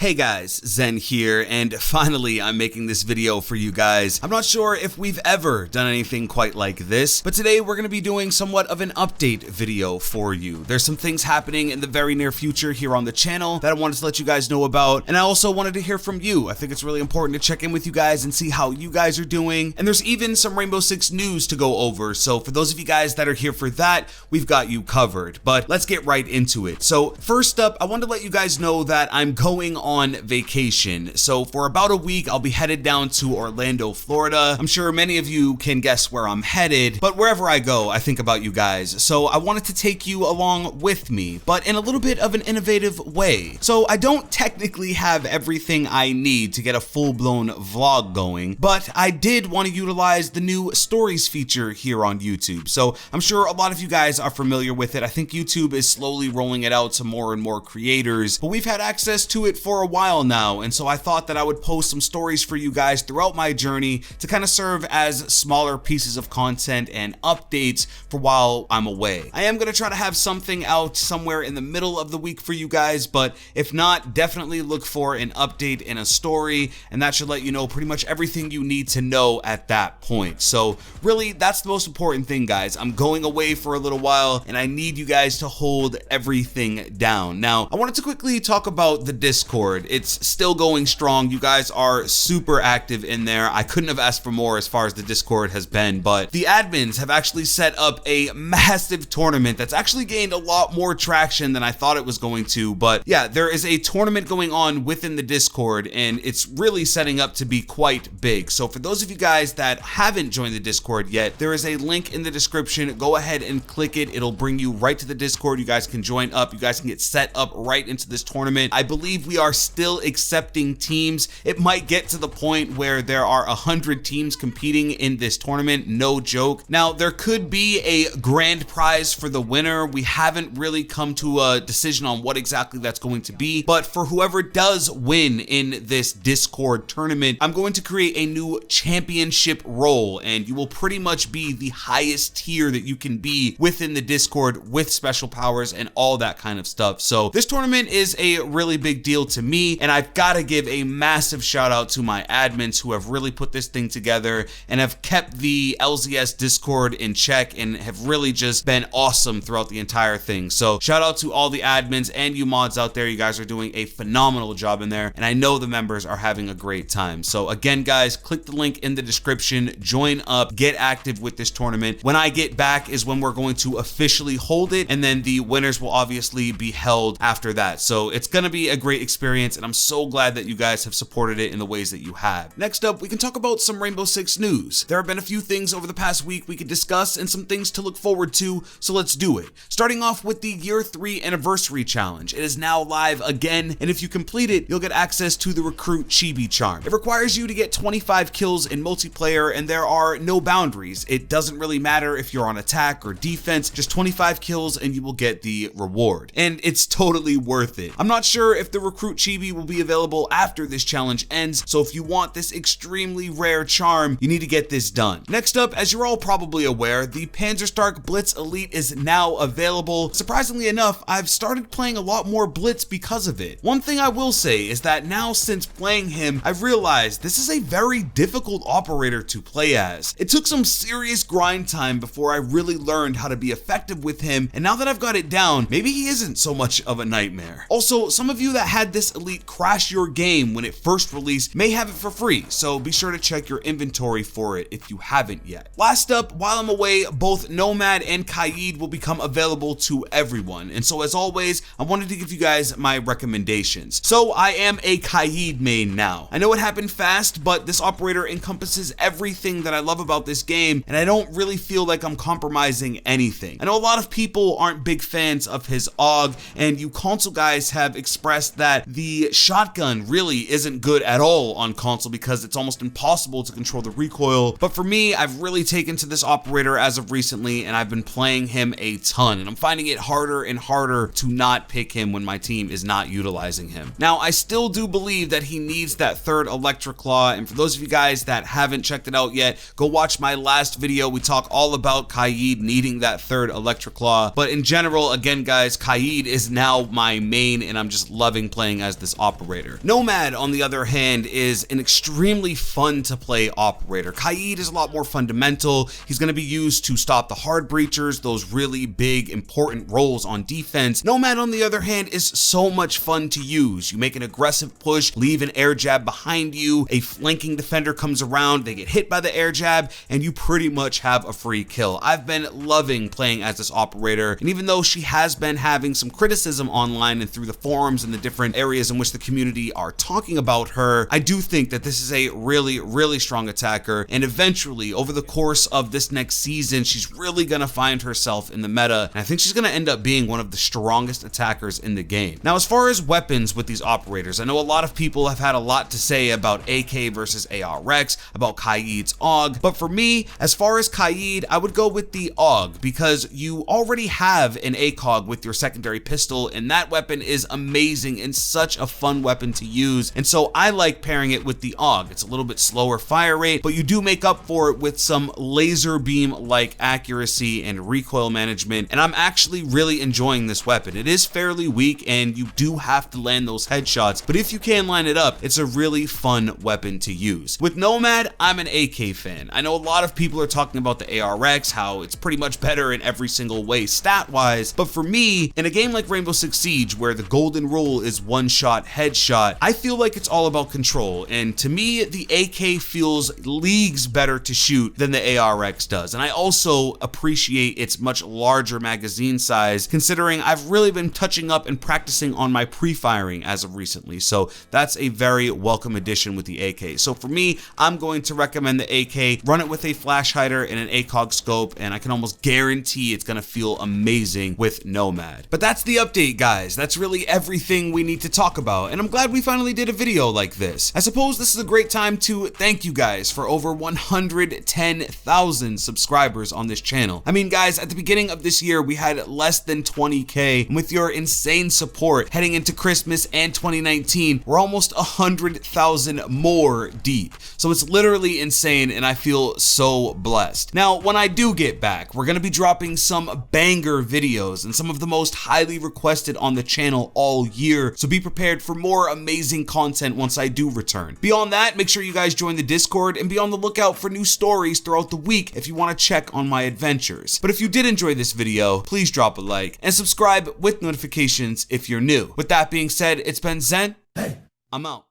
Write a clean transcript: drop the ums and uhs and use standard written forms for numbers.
Hey guys, Zen here, and finally I'm making this video for you guys. I'm not sure if we've ever done anything quite like this, but today we're going to be doing somewhat of an update video for you. There's some things happening in the very near future here on the channel that I wanted to let you guys know about, and I also wanted to hear from you. I think it's really important to check in with you guys and see how you guys are doing, and there's even some Rainbow Six news to go over, so for those of you guys that are here for that, we've got you covered. But let's get right into it. So first up, I wanted to let you guys know that I'm going on vacation. So for about a week, I'll be headed down to Orlando, Florida. I'm sure many of you can guess where I'm headed, but wherever I go, I think about you guys. So I wanted to take you along with me, but in a little bit of an innovative way. So I don't technically have everything I need to get a full-blown vlog going, but I did want to utilize the new stories feature here on YouTube. So I'm sure a lot of you guys are familiar with it. I think YouTube is slowly rolling it out to more and more creators, but we've had access to it for a while now, and so I thought that I would post some stories for you guys throughout my journey to kind of serve as smaller pieces of content and updates for while I'm away. I am going to try to have something out somewhere in the middle of the week for you guys, but if not, definitely look for an update in a story, and that should let you know pretty much everything you need to know at that point. So really, that's the most important thing, guys. I'm going away for a little while, and I need you guys to hold everything down. Now, I wanted to quickly talk about the Discord. It's still going strong. You guys are super active in there. I couldn't have asked for more as far as the Discord has been, but the admins have actually set up a massive tournament that's actually gained a lot more traction than I thought it was going to. But yeah, there is a tournament going on within the Discord, and it's really setting up to be quite big. So for those of you guys that haven't joined the Discord yet, there is a link in the description. Go ahead and click it. It'll bring you right to the Discord. You guys can join up. You guys can get set up right into this tournament. I believe we are still accepting teams. It might get to the point where there are 100 teams competing in this tournament. No joke. Now, there could be a grand prize for the winner. We haven't really come to a decision on what exactly that's going to be, but for whoever does win in this Discord tournament, I'm going to create a new championship role, and you will pretty much be the highest tier that you can be within the Discord with special powers and all that kind of stuff. So this tournament is a really big deal to me, and I've got to give a massive shout out to my admins who have really put this thing together and have kept the LZS Discord in check and have really just been awesome throughout the entire thing. So shout out to all the admins and you mods out there. You guys are doing a phenomenal job in there, and I know the members are having a great time. So again, guys, click the link in the description, join up, get active with this tournament. When I get back is when we're going to officially hold it, and then the winners will obviously be held after that. So it's going to be a great experience, and I'm so glad that you guys have supported it in the ways that you have. Next up, we can talk about some Rainbow Six news. There have been a few things over the past week we could discuss and some things to look forward to, so let's do it. Starting off with the Year 3 Anniversary Challenge. It is now live again, and if you complete it, you'll get access to the Recruit Chibi Charm. It requires you to get 25 kills in multiplayer, and there are no boundaries. It doesn't really matter if you're on attack or defense, just 25 kills and you will get the reward. And it's totally worth it. I'm not sure if the Recruit Chibi will be available after this challenge ends, so if you want this extremely rare charm, you need to get this done. Next up, as you're all probably aware, the Panzerstark Blitz Elite is now available. Surprisingly enough, I've started playing a lot more Blitz because of it. One thing I will say is that now since playing him, I've realized this is a very difficult operator to play as. It took some serious grind time before I really learned how to be effective with him, and now that I've got it down, maybe he isn't so much of a nightmare. Also, some of you that had this Elite crash your game when it first released may have it for free, so be sure to check your inventory for it if you haven't yet. Last up, while I'm away, both Nomad and Kaid will become available to everyone, and so as always, I wanted to give you guys my recommendations. So I am a Kaid main now. I know it happened fast, but this operator encompasses everything that I love about this game, and I don't really feel like I'm compromising anything. I know a lot of people aren't big fans of his AUG, and you console guys have expressed that the shotgun really isn't good at all on console because it's almost impossible to control the recoil, but for me, I've really taken to this operator as of recently, and I've been playing him a ton, and I'm finding it harder and harder to not pick him when my team is not utilizing him. Now, I still do believe that he needs that third Electric Claw, and for those of you guys that haven't checked it out yet, go watch my last video. We talk all about Kaid needing that third Electric Claw, but in general, again guys, Kaid is now my main, and I'm just loving playing as as this operator. Nomad, on the other hand, is an extremely fun to play operator. Kaid is a lot more fundamental. He's going to be used to stop the hard breachers, those really big important roles on defense. Nomad, on the other hand, is so much fun to use. You make an aggressive push, leave an air jab behind you, a flanking defender comes around, they get hit by the air jab, and you pretty much have a free kill. I've been loving playing as this operator, and even though she has been having some criticism online and through the forums and the different areas in which the community are talking about her, I do think that this is a really strong attacker, and eventually over the course of this next season she's really gonna find herself in the meta, and I think she's gonna end up being one of the strongest attackers in the game. Now, as far as weapons with these operators, I know a lot of people have had a lot to say about AK versus ARX, about Kaid's AUG, but for me, as far as Kaid, I would go with the AUG because you already have an ACOG with your secondary pistol, and that weapon is amazing and such a fun weapon to use, and so I like pairing it with the AUG. It's a little bit slower fire rate, but you do make up for it with some laser beam like accuracy and recoil management, and I'm actually really enjoying this weapon. It is fairly weak and you do have to land those headshots, but if you can line it up, it's a really fun weapon to use. With Nomad, I'm an AK fan. I know a lot of people are talking about the ARX, how it's pretty much better in every single way stat-wise, but for me, in a game like Rainbow Six Siege, where the golden rule is one-shot headshot, I feel like it's all about control, and to me, the AK feels leagues better to shoot than the ARX does, and I also appreciate its much larger magazine size, considering I've really been touching up and practicing on my pre-firing as of recently, so that's a very welcome addition with the AK. So for me, I'm going to recommend the AK. Run it with a flash hider and an ACOG scope, and I can almost guarantee it's gonna feel amazing with Nomad. But that's the update, guys. That's really everything we need to talk about, and I'm glad we finally did a video like this. I suppose this is a great time to thank you guys for over 110,000 subscribers on this channel. I mean, guys, at the beginning of this year, we had less than 20K, and with your insane support heading into Christmas and 2019, we're almost 100,000 more deep. So it's literally insane, and I feel so blessed. Now, when I do get back, we're gonna be dropping some banger videos and some of the most highly requested on the channel all year, so be prepared for more amazing content once I do return. Beyond that, make sure you guys join the Discord and be on the lookout for new stories throughout the week if you want to check on my adventures. But if you did enjoy this video, please drop a like and subscribe with notifications if you're new. With that being said, it's been Zen. Hey, I'm out.